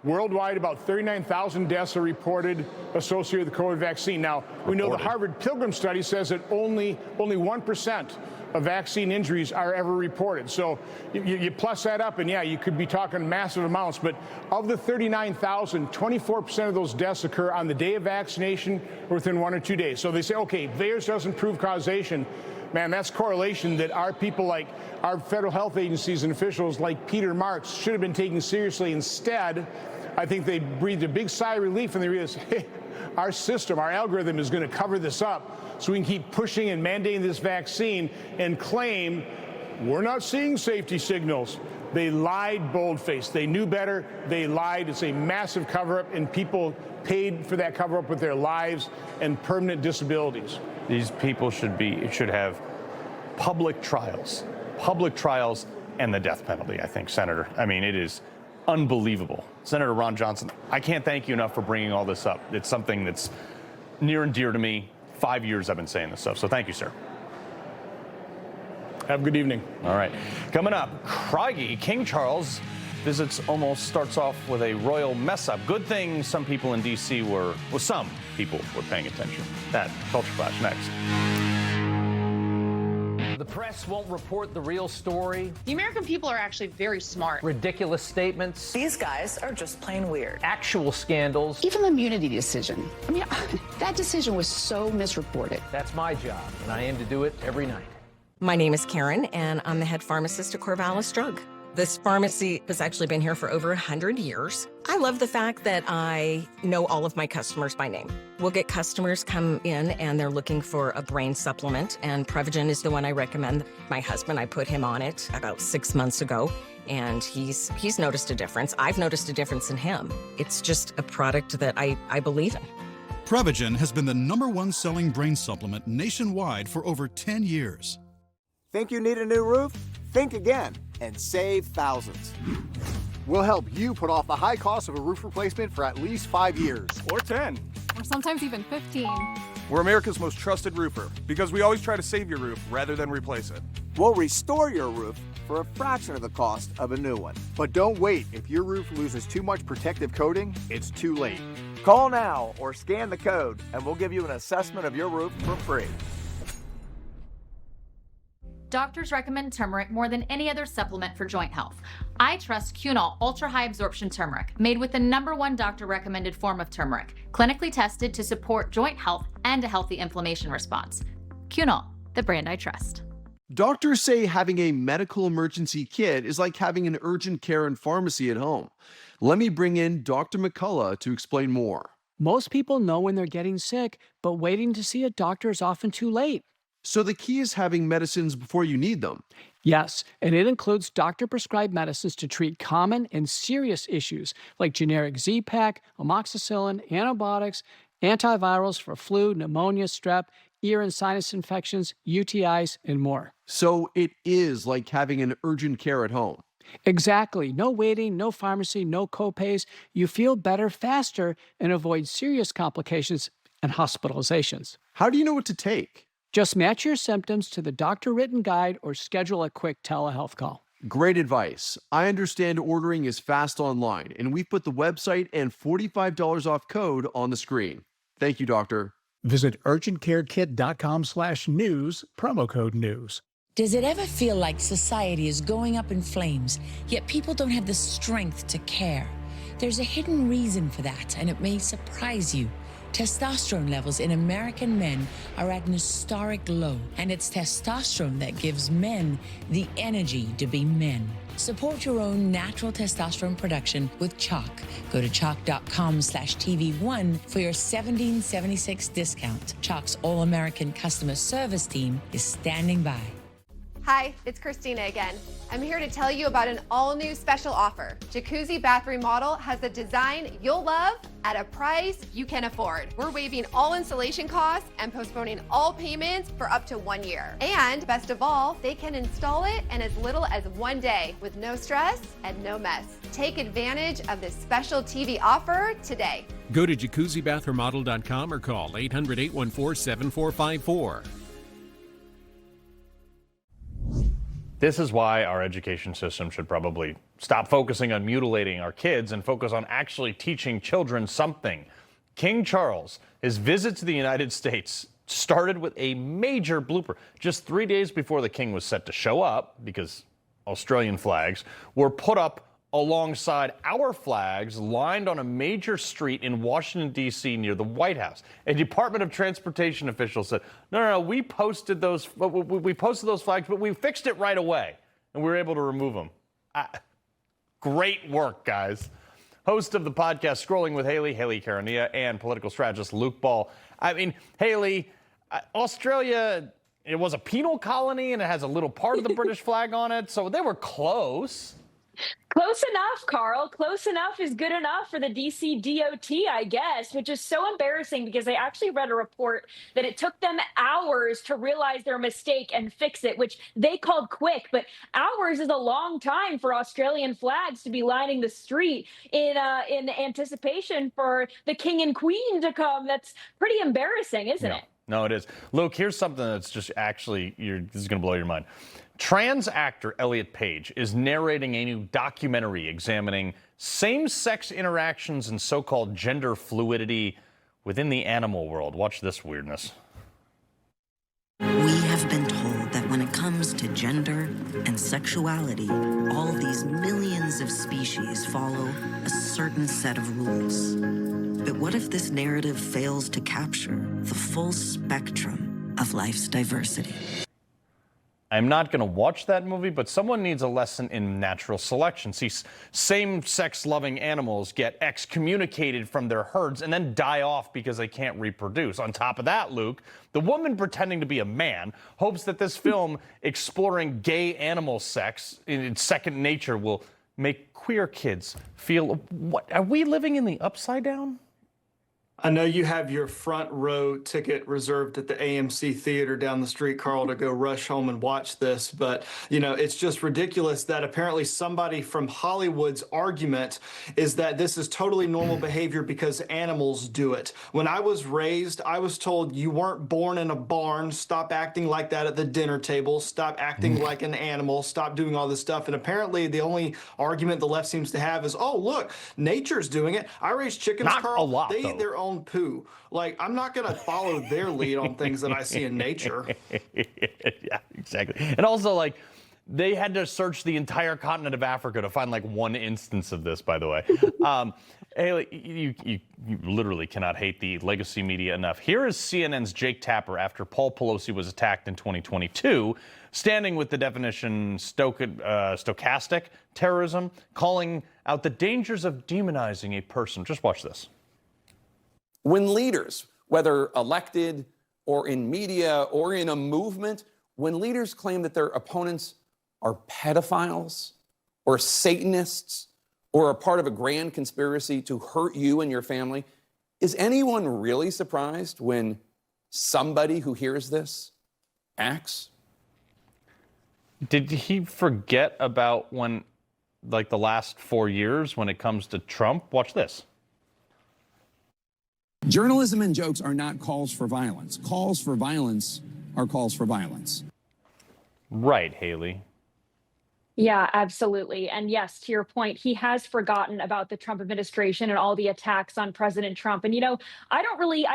worldwide, about 39,000 deaths are reported associated with the COVID vaccine. Now, we know the Harvard Pilgrim study says that only 1% of vaccine injuries are ever reported. So you plus that up, and yeah, you could be talking massive amounts. But of the 39,000, 24% of those deaths occur on the day of vaccination or within 1 or 2 days. So they say, okay, VAERS doesn't prove causation. Man, that's correlation that our people, like our federal health agencies and officials like Peter Marks, should have been taken seriously. Instead, I think they breathed a big sigh of relief when they realized, hey, our system, our algorithm is going to cover this up so we can keep pushing and mandating this vaccine and claim we're not seeing safety signals. They lied bold-faced. They knew better. They lied. It's a massive cover-up, and people paid for that cover-up with their lives and permanent disabilities. These people should have public trials and the death penalty, I think, Senator. I mean, it is unbelievable. Senator Ron Johnson, I can't thank you enough for bringing all this up. It's something that's near and dear to me. 5 years I've been saying this stuff, so thank you, sir. Have a good evening. All right. Coming up, Craigie, King Charles visits almost starts off with a royal mess up. Good thing some people in D.C. some people were paying attention. That Culture Flash next. The press won't report the real story. The American people are actually very smart. Ridiculous statements. These guys are just plain weird. Actual scandals. Even the immunity decision. I mean, that decision was so misreported. That's my job, and I aim to do it every night. My name is Karen, and I'm the head pharmacist at Corvallis Drug. This pharmacy has actually been here for over 100 years. I love the fact that I know all of my customers by name. We'll get customers come in and they're looking for a brain supplement, and Prevagen is the one I recommend. My husband, I put him on it about 6 months ago, and he's noticed a difference. I've noticed a difference in him. It's just a product that I believe in. Prevagen has been the #1 selling brain supplement nationwide for over 10 years. Think you need a new roof? Think again and save thousands. We'll help you put off the high cost of a roof replacement for at least 5 years. Or 10. Or sometimes even 15. We're America's most trusted roofer because we always try to save your roof rather than replace it. We'll restore your roof for a fraction of the cost of a new one. But don't wait. If your roof loses too much protective coating, it's too late. Call now or scan the code and we'll give you an assessment of your roof for free. Doctors recommend turmeric more than any other supplement for joint health. I trust Cunol Ultra High Absorption Turmeric, made with the #1 doctor recommended form of turmeric, clinically tested to support joint health and a healthy inflammation response. Cunol, the brand I trust. Doctors say having a medical emergency kit is like having an urgent care and pharmacy at home. Let me bring in Dr. McCullough to explain more. Most people know when they're getting sick, but waiting to see a doctor is often too late. So the key is having medicines before you need them. Yes, and it includes doctor-prescribed medicines to treat common and serious issues like generic Z-Pak, amoxicillin, antibiotics, antivirals for flu, pneumonia, strep, ear and sinus infections, UTIs, and more. So it is like having an urgent care at home. Exactly. No waiting, no pharmacy, no copays. You feel better faster and avoid serious complications and hospitalizations. How do you know what to take? Just match your symptoms to the doctor-written guide or schedule a quick telehealth call. Great advice. I understand ordering is fast online, and we've put the website and $45 off code on the screen. Thank you, doctor. Visit urgentcarekit.com/news, promo code news. Does it ever feel like society is going up in flames, yet people don't have the strength to care? There's a hidden reason for that, and it may surprise you. Testosterone levels in American men are at an historic low, and it's testosterone that gives men the energy to be men. Support your own natural testosterone production with Chalk. Go to chalk.com/TV1 for your $17.76 discount. Chalk's All-American customer service team is standing by. Hi, it's Christina again. I'm here to tell you about an all-new special offer. Jacuzzi Bath Remodel has a design you'll love at a price you can afford. We're waiving all installation costs and postponing all payments for up to 1 year. And best of all, they can install it in as little as 1 day with no stress and no mess. Take advantage of this special TV offer today. Go to jacuzzibathremodel.com or call 800-814-7454. This is why our education system should probably stop focusing on mutilating our kids and focus on actually teaching children something. King Charles, his visit to the United States started with a major blooper. Just 3 days before the king was set to show up, because Australian flags were put up alongside our flags lined on a major street in Washington, D.C. near the White House. A Department of Transportation official said, no, we posted those flags, but we fixed it right away, and we were able to remove them. Great work, guys. Host of the podcast Scrolling with Hayley Caronia, and political strategist Luke Ball. I mean, Hayley, Australia, it was a penal colony, and it has a little part of the British flag on it, so they were close. Close enough, Carl. Close enough is good enough for the DC DOT, I guess, which is so embarrassing because I actually read a report that it took them hours to realize their mistake and fix it, which they called quick. But hours is a long time for Australian flags to be lining the street in anticipation for the king and queen to come. That's pretty embarrassing, isn't it? No, it is. Luke, here's something that's just actually, this is going to blow your mind. Trans actor Elliot Page is narrating a new documentary examining same-sex interactions and so-called gender fluidity within the animal world. Watch this weirdness. We have been told that when it comes to gender and sexuality, all these millions of species follow a certain set of rules. But what if this narrative fails to capture the full spectrum of life's diversity? I'm not going to watch that movie, but someone needs a lesson in natural selection. See, same-sex loving animals get excommunicated from their herds and then die off because they can't reproduce. On top of that, Luke, the woman pretending to be a man hopes that this film exploring gay animal sex in its second nature will make queer kids feel, what, are we living in the upside down? I know you have your front row ticket reserved at the AMC theater down the street, Carl, to go rush home and watch this. But, you know, it's just ridiculous that apparently somebody from Hollywood's argument is that this is totally normal behavior because animals do it. When I was raised, I was told you weren't born in a barn. Stop acting like that at the dinner table. Stop acting like an animal. Stop doing all this stuff. And apparently the only argument the left seems to have is, oh, look, nature's doing it. I raise chickens, Not Carl. a lot, they though. eat their own poo. Like, I'm not going to follow their lead on things that I see in nature. Yeah, exactly. And also, like, they had to search the entire continent of Africa to find, like, one instance of this, by the way. Hayley, you literally cannot hate the legacy media enough. Here is CNN's Jake Tapper after Paul Pelosi was attacked in 2022, standing with the definition stochastic terrorism, calling out the dangers of demonizing a person. Just watch this. When leaders, whether elected or in media or in a movement, when leaders claim that their opponents are pedophiles or Satanists or a part of a grand conspiracy to hurt you and your family, is anyone really surprised when somebody who hears this acts? Did he forget about when, like, the last 4 years when it comes to Trump? Watch this. Journalism and jokes are not calls for violence. Calls for violence are calls for violence. Right, Hayley. Yeah, absolutely. And yes, to your point, he has forgotten about the Trump administration and all the attacks on President Trump. And, you know, I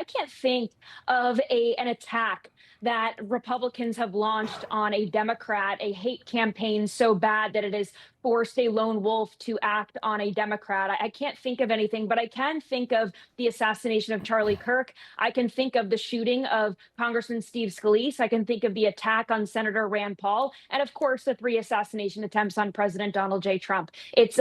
can't think of an attack that Republicans have launched on a Democrat, a hate campaign so bad that it has forced a lone wolf to act on a Democrat. I can't think of anything, but I can think of the assassination of Charlie Kirk. I can think of the shooting of Congressman Steve Scalise. I can think of the attack on Senator Rand Paul. And of course, the 3 assassination attempts on President Donald J. Trump. It's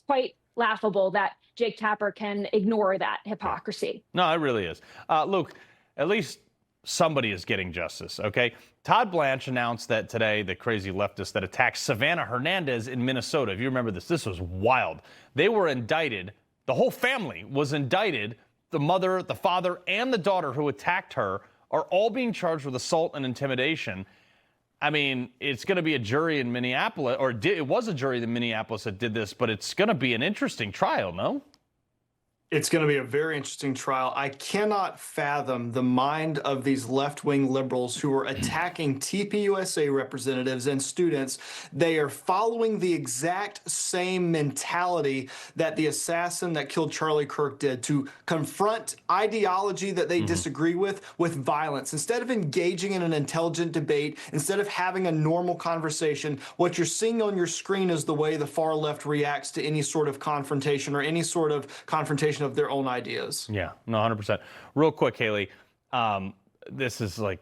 quite laughable that Jake Tapper can ignore that hypocrisy. No, it really is. Luke, at least somebody is getting justice, okay? Todd Blanche announced that today, the crazy leftist that attacked Savannah Hernandez in Minnesota. If you remember this was wild. They were indicted. The whole family was indicted. The mother, the father, and the daughter who attacked her are all being charged with assault and intimidation. I mean, it's going to be a jury in Minneapolis, or it was a jury in Minneapolis that did this, but it's going to be an interesting trial, no? It's going to be a very interesting trial. I cannot fathom the mind of these left-wing liberals who are attacking TPUSA representatives and students. They are following the exact same mentality that the assassin that killed Charlie Kirk did, to confront ideology that they disagree with violence. Instead of engaging in an intelligent debate, instead of having a normal conversation, what you're seeing on your screen is the way the far left reacts to any sort of confrontation or any sort of confrontation of their own ideas. Yeah, no, 100%. Real quick, Hayley, this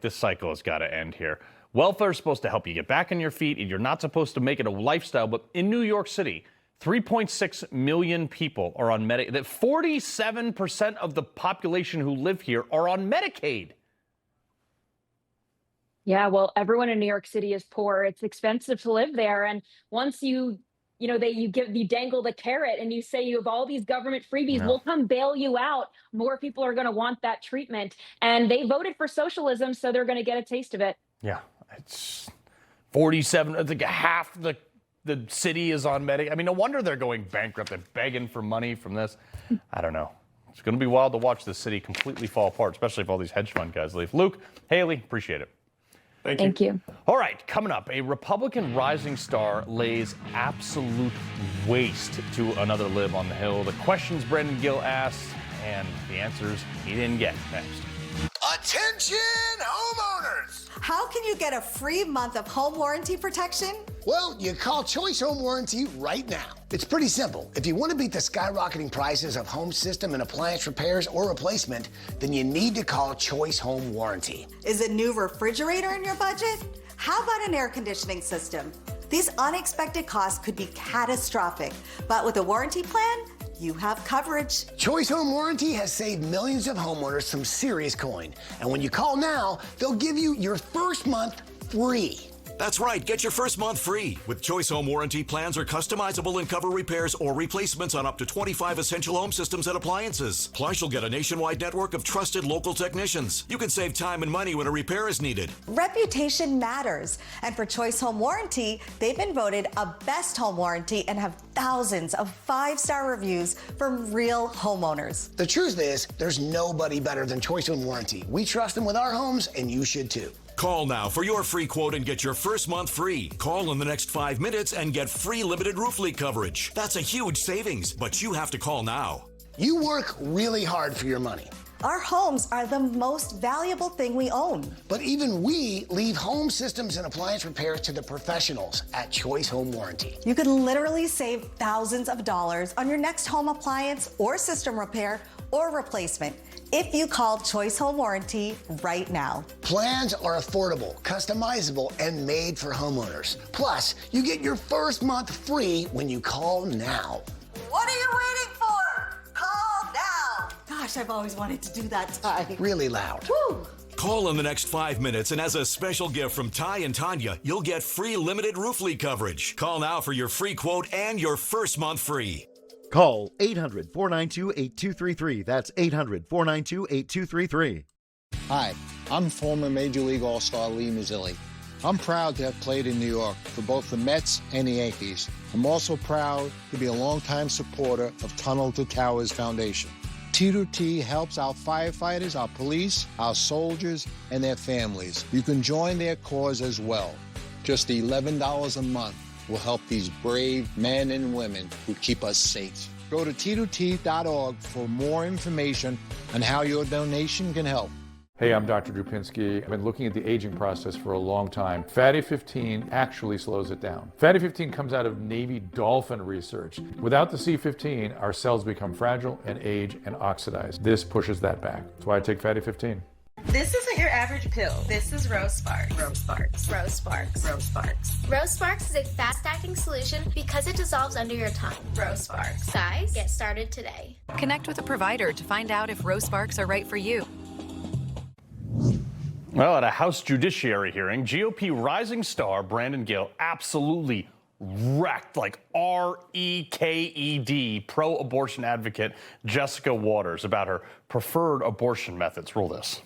cycle has got to end here. Welfare is supposed to help you get back on your feet, and you're not supposed to make it a lifestyle. But in New York City, 3.6 million people are on Medicaid. That 47% of the population who live here are on Medicaid. Yeah, well, everyone in New York City is poor. It's expensive to live there. And once you you dangle the carrot and you say you have all these government freebies. Yeah. We'll come bail you out. More people are going to want that treatment. And they voted for socialism, so they're going to get a taste of it. Yeah, it's 47. I think half the city is on Medicaid. I mean, no wonder they're going bankrupt. They're begging for money from this. I don't know. It's going to be wild to watch the city completely fall apart, especially if all these hedge fund guys leave. Luke, Hayley, appreciate it. Thank you. All right, coming up, a Republican rising star lays absolute waste to another lib on the Hill. The questions Brendan Gill asked and the answers he didn't get. Next. Attention homeowners! How can you get a free month of home warranty protection? Well, you call Choice Home Warranty right now. It's pretty simple. If you want to beat the skyrocketing prices of home system and appliance repairs or replacement, then you need to call Choice Home Warranty. Is a new refrigerator in your budget? How about an air conditioning system? These unexpected costs could be catastrophic, but with a warranty plan, you have coverage. Choice Home Warranty has saved millions of homeowners some serious coin. And when you call now, they'll give you your first month free. That's right. Get your first month free. With Choice Home Warranty, plans are customizable and cover repairs or replacements on up to 25 essential home systems and appliances. Plus, you'll get a nationwide network of trusted local technicians. You can save time and money when a repair is needed. Reputation matters. And for Choice Home Warranty, they've been voted a best home warranty and have thousands of 5-star reviews from real homeowners. The truth is, there's nobody better than Choice Home Warranty. We trust them with our homes, and you should too. Call now for your free quote and get your first month free. Call in the next 5 minutes and get free limited roof leak coverage. That's a huge savings, but you have to call now. You work really hard for your money. Our homes are the most valuable thing we own. But even we leave home systems and appliance repairs to the professionals at Choice Home Warranty. You could literally save thousands of dollars on your next home appliance or system repair or replacement if you call Choice Home Warranty right now. Plans are affordable, customizable, and made for homeowners. Plus, you get your first month free when you call now. What are you waiting for? Call now. Gosh, I've always wanted to do that, Ty. Really loud. Woo. Call in the next 5 minutes, and as a special gift from Ty and Tanya, you'll get free limited roof leak coverage. Call now for your free quote and your first month free. Call 800-492-8233. That's 800-492-8233. Hi, I'm former Major League All-Star Lee Mazzilli. I'm proud to have played in New York for both the Mets and the Yankees. I'm also proud to be a longtime supporter of Tunnel to Towers Foundation. T2T helps our firefighters, our police, our soldiers, and their families. You can join their cause as well. Just $11 a month will help these brave men and women who keep us safe. Go to T2T.org for more information on how your donation can help. Hey, I'm Dr. Drupinski. I've been looking at the aging process for a long time. Fatty 15 actually slows it down. Fatty 15 comes out of Navy dolphin research. Without the C15, our cells become fragile and age and oxidize. This pushes that back. That's why I take Fatty 15. This isn't your average pill. This is Rose Sparks. Rose Sparks. Rose Sparks. Rose Sparks. Rose Sparks is a fast-acting solution because it dissolves under your tongue. Rose Sparks. Guys, get started today. Connect with a provider to find out if Rose Sparks are right for you. Well, at a House Judiciary hearing, GOP rising star Brandon Gill absolutely wrecked, like R-E-K-E-D, pro-abortion advocate Jessica Waters about her preferred abortion methods. Roll this.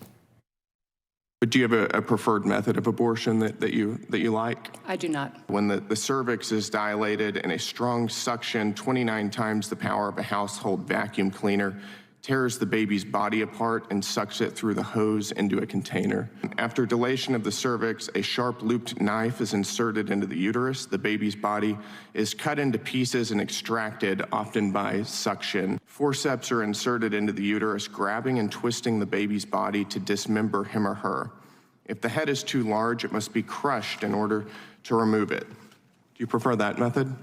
But do you have a preferred method of abortion that you like? I do not. When the cervix is dilated and a strong suction, 29 times the power of a household vacuum cleaner, tears the baby's body apart and sucks it through the hose into a container. After dilation of the cervix, a sharp looped knife is inserted into the uterus. The baby's body is cut into pieces and extracted, often by suction. Forceps are inserted into the uterus, grabbing and twisting the baby's body to dismember him or her. If the head is too large, it must be crushed in order to remove it. Do you prefer that method?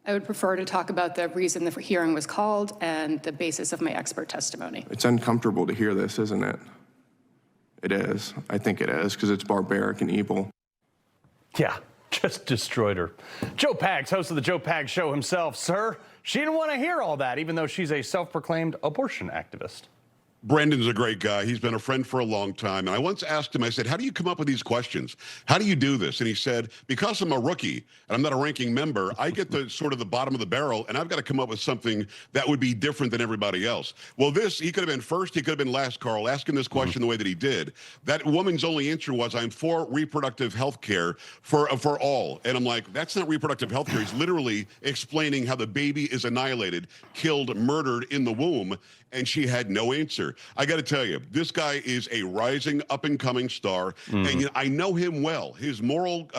I would prefer to talk about the reason the hearing was called and the basis of my expert testimony. It's uncomfortable to hear this, isn't it? It is. I think it is, because it's barbaric and evil. Yeah, just destroyed her. Joe Pags, host of the Joe Pags Show himself. Sir, she didn't want to hear all that, even though she's a self-proclaimed abortion activist. Brendan's a great guy. He's been a friend for a long time. And I once asked him, I said, how do you come up with these questions? How do you do this? And he said, because I'm a rookie and I'm not a ranking member, I get the sort of the bottom of the barrel, and I've got to come up with something that would be different than everybody else. Well, he could have been first, he could have been last, Carl, asking this question the way that he did. That woman's only answer was, I'm for reproductive health care for all. And I'm like, that's not reproductive health care. He's literally explaining how the baby is annihilated, killed, murdered in the womb. And she had no answer. I got to tell you, this guy is a rising, up-and-coming star, and I know him well. His moral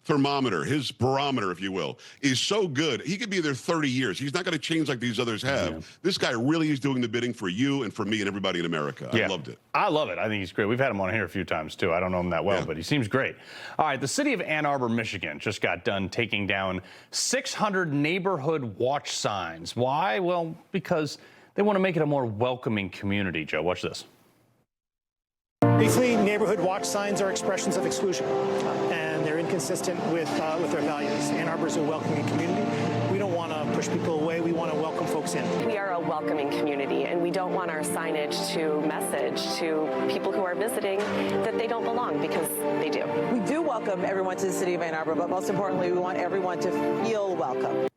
thermometer, his barometer, if you will, is so good. He could be there 30 years. He's not going to change like these others have. This guy really is doing the bidding for you and for me and everybody in America. I loved it. I love it. I think he's great. We've had him on here a few times, too. I don't know him that well, but he seems great. All right, the city of Ann Arbor, Michigan just got done taking down 600 neighborhood watch signs. Why? Well, because they want to make it a more welcoming community, Joe. Watch this. Briefly, neighborhood watch signs are expressions of exclusion, and they're inconsistent with their values. Ann Arbor is a welcoming community. We don't want to push people away. We want to welcome folks in. We are a welcoming community, and we don't want our signage to message to people who are visiting that they don't belong, because they do. We do welcome everyone to the city of Ann Arbor, but most importantly, we want everyone to feel welcome.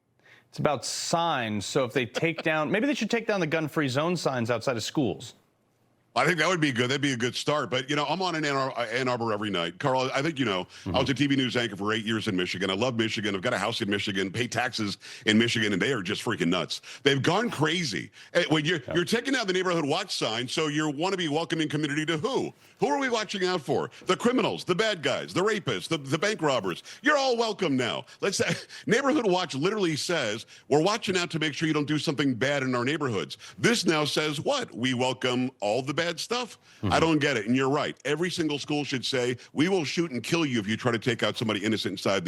It's about signs. So if they take down, maybe they should take down the gun-free zone signs outside of schools. I think that would be good. That'd be a good start. But, you know, I'm on in Ann Arbor every night. Carl, I think, you know, I was a TV news anchor for 8 years in Michigan. I love Michigan. I've got a house in Michigan, pay taxes in Michigan, and they are just freaking nuts. They've gone crazy. When you're taking down the neighborhood watch sign, so you want to be welcoming community to who? Who are we watching out for? The criminals, the bad guys, the rapists, the bank robbers. You're all welcome now. Let's say Neighborhood Watch literally says, we're watching out to make sure you don't do something bad in our neighborhoods. This now says what? We welcome all the bad stuff? I don't get it. And you're right. Every single school should say, we will shoot and kill you if you try to take out somebody innocent inside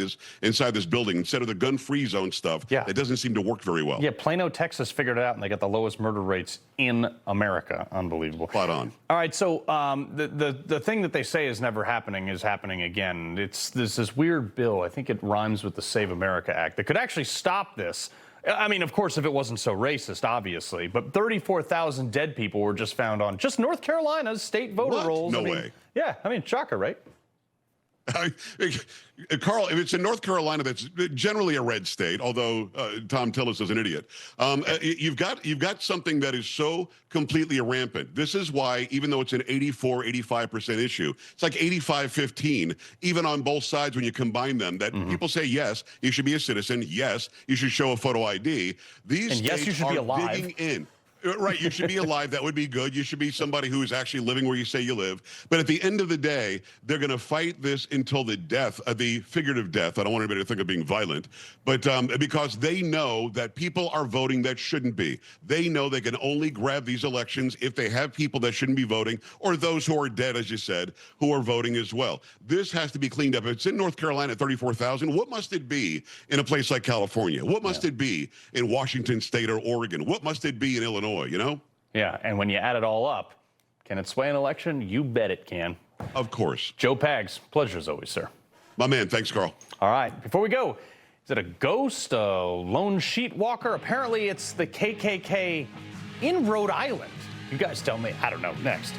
this building, instead of the gun-free zone stuff. Yeah. It doesn't seem to work very well. Yeah, Plano, Texas figured it out, and they got the lowest murder rates in America. Unbelievable. Spot on. All right, so the thing that they say is never happening is happening again. There's this weird bill, I think it rhymes with the Save America Act, that could actually stop this. I mean, of course, if it wasn't so racist, obviously, but 34,000 dead people were just found on just North Carolina's state voter rolls. No way. Yeah, I mean, shocker, right? Carl, if it's in North Carolina, that's generally a red state, although Tom Tillis is an idiot. You've got something that is so completely rampant. This is why, even though it's an 85% issue, it's like 85-15, even on both sides when you combine them, that people say, yes, you should be a citizen. Yes, you should show a photo ID. These and yes, you should be alive. Digging in. Right, you should be alive. That would be good. You should be somebody who is actually living where you say you live. But at the end of the day, they're going to fight this until the death, the figurative death. I don't want anybody to think of being violent, but because they know that people are voting that shouldn't be. They know they can only grab these elections if they have people that shouldn't be voting, or those who are dead, as you said, who are voting as well. This has to be cleaned up. If it's in North Carolina at 34,000, what must it be in a place like California? What must it be in Washington State or Oregon? What must it be in Illinois? You know? Yeah, and when you add it all up, can it sway an election? You bet it can. Of course. Joe Pags, pleasure as always, sir. My man, thanks, Carl. All right, before we go, is it a ghost, a lone sheet walker? Apparently it's the KKK in Rhode Island. You guys tell me. I don't know. Next.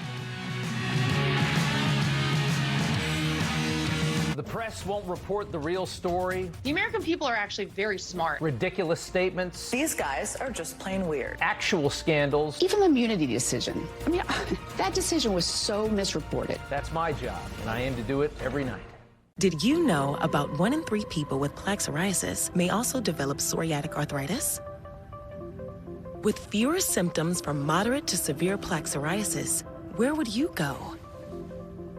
The press won't report the real story. The American people are actually very smart. Ridiculous statements. These guys are just plain weird. Actual scandals. Even the immunity decision. I mean, that decision was so misreported. That's my job, and I aim to do it every night. Did you know about 1 in 3 people with plaque psoriasis may also develop psoriatic arthritis? With fewer symptoms from moderate to severe plaque psoriasis, where would you go?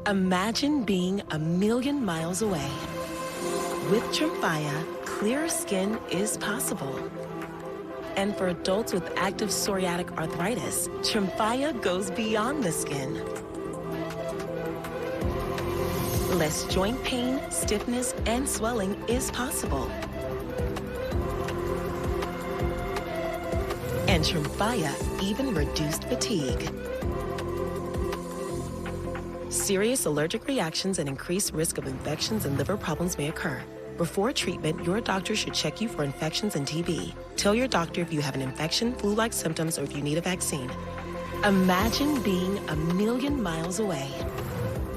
Imagine being a million miles away. With Tremfya, clearer skin is possible. And for adults with active psoriatic arthritis, Tremfya goes beyond the skin. Less joint pain, stiffness, and swelling is possible. And Tremfya even reduced fatigue. Serious allergic reactions and increased risk of infections and liver problems may occur. Before treatment, your doctor should check you for infections and TB. Tell your doctor if you have an infection, flu-like symptoms, or if you need a vaccine. Imagine being a million miles away.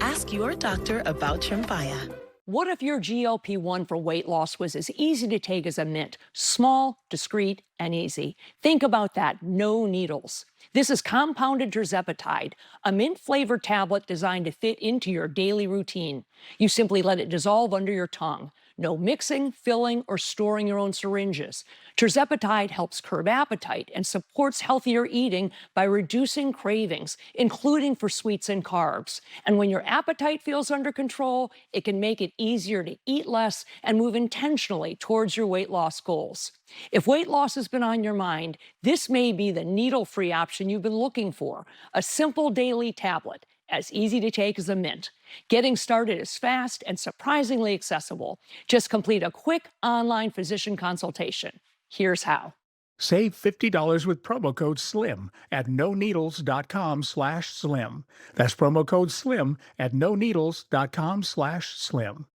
Ask your doctor about Tremfya. What if your GLP-1 for weight loss was as easy to take as a mint? Small, discreet, and easy. Think about that. No needles. This is compounded tirzepatide, a mint-flavored tablet designed to fit into your daily routine. You simply let it dissolve under your tongue. No mixing, filling, or storing your own syringes. Tirzepatide helps curb appetite and supports healthier eating by reducing cravings, including for sweets and carbs. And when your appetite feels under control, it can make it easier to eat less and move intentionally towards your weight loss goals. If weight loss has been on your mind, this may be the needle-free option you've been looking for. A simple daily tablet, as easy to take as a mint. Getting started is fast and surprisingly accessible. Just complete a quick online physician consultation. Here's how. Save $50 with promo code SLIM at noneedles.com/slim. That's promo code SLIM at noneedles.com/slim.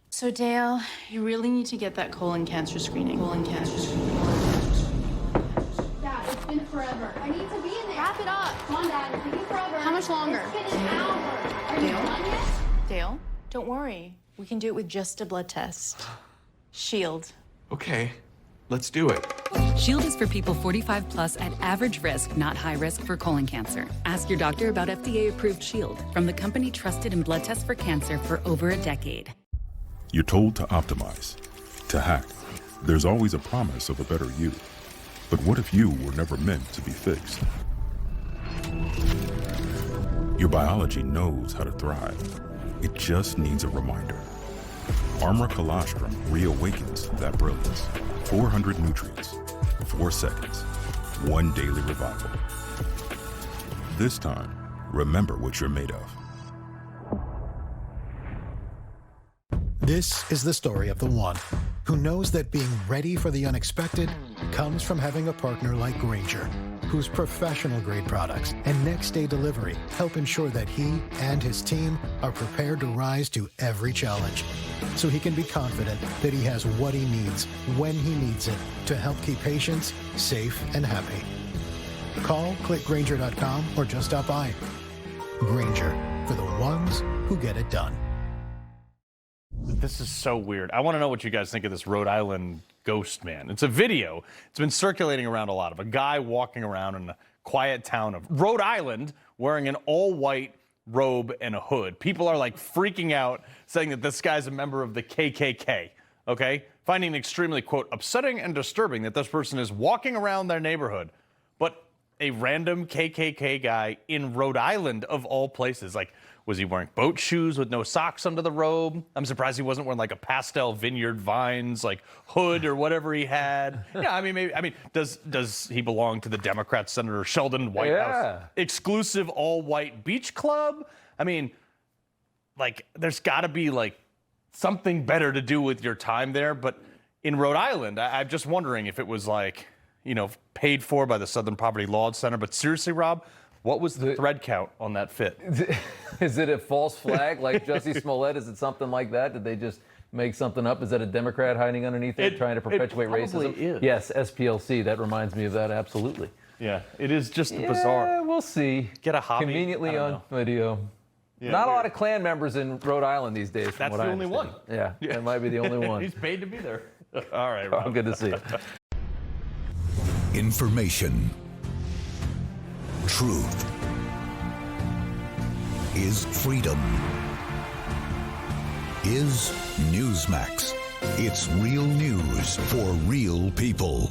So Dale, you really need to get that colon cancer screening. Dad, it's been forever. I need to be in there. Wrap it up. Come on, Dad. It's taking forever. How much longer? It's been an hour. Are you done yet? Dale, don't worry. We can do it with just a blood test. Shield. Okay, let's do it. Shield is for people 45 plus at average risk, not high risk for colon cancer. Ask your doctor about FDA-approved Shield from the company trusted in blood tests for cancer for over a decade. You're told to optimize, to hack. There's always a promise of a better you. But what if you were never meant to be fixed? Your biology knows how to thrive. It just needs a reminder. Armor Colostrum reawakens that brilliance. 400 nutrients, 4 seconds, 1 daily revival. This time, remember what you're made of. This is the story of the one who knows that being ready for the unexpected comes from having a partner like Grainger, whose professional-grade products and next-day delivery help ensure that he and his team are prepared to rise to every challenge, so he can be confident that he has what he needs when he needs it to help keep patients safe and happy. Call, click Grainger.com, or just stop by. Grainger, for the ones who get it done. This is so weird. I want to know what you guys think of this Rhode Island ghost man. It's a video. It's been circulating around a lot of a guy walking around in a quiet town of Rhode Island wearing an all-white robe and a hood. People are like freaking out, saying that this guy's a member of the KKK, okay? Finding it extremely, quote, upsetting and disturbing that this person is walking around their neighborhood. But a random KKK guy in Rhode Island, of all places, like, was he wearing boat shoes with no socks under the robe? I'm surprised he wasn't wearing like a pastel Vineyard Vines like hood or whatever he had. Yeah, I mean, maybe. I mean, does he belong to the Democrat Senator Sheldon Whitehouse exclusive all-white beach club? I mean, like, there's got to be like something better to do with your time there. But in Rhode Island, I'm just wondering if it was like, you know, paid for by the Southern Poverty Law Center. But seriously, Rob, what was the thread count on that fit? Is it a false flag like Jussie Smollett? Is it something like that? Did they just make something up? Is that a Democrat hiding underneath it trying to perpetuate racism? Is. Yes, SPLC. That reminds me of that, absolutely. Yeah, it is just bizarre. Yeah, we'll see. Get a hobby. Conveniently on video. Yeah, not a lot of Klan members in Rhode Island these days. That's the only one. Yeah, that might be the only one. He's paid to be there. All right, Rob. Good to see you. Information. Truth is freedom. Is Newsmax. It's real news for real people.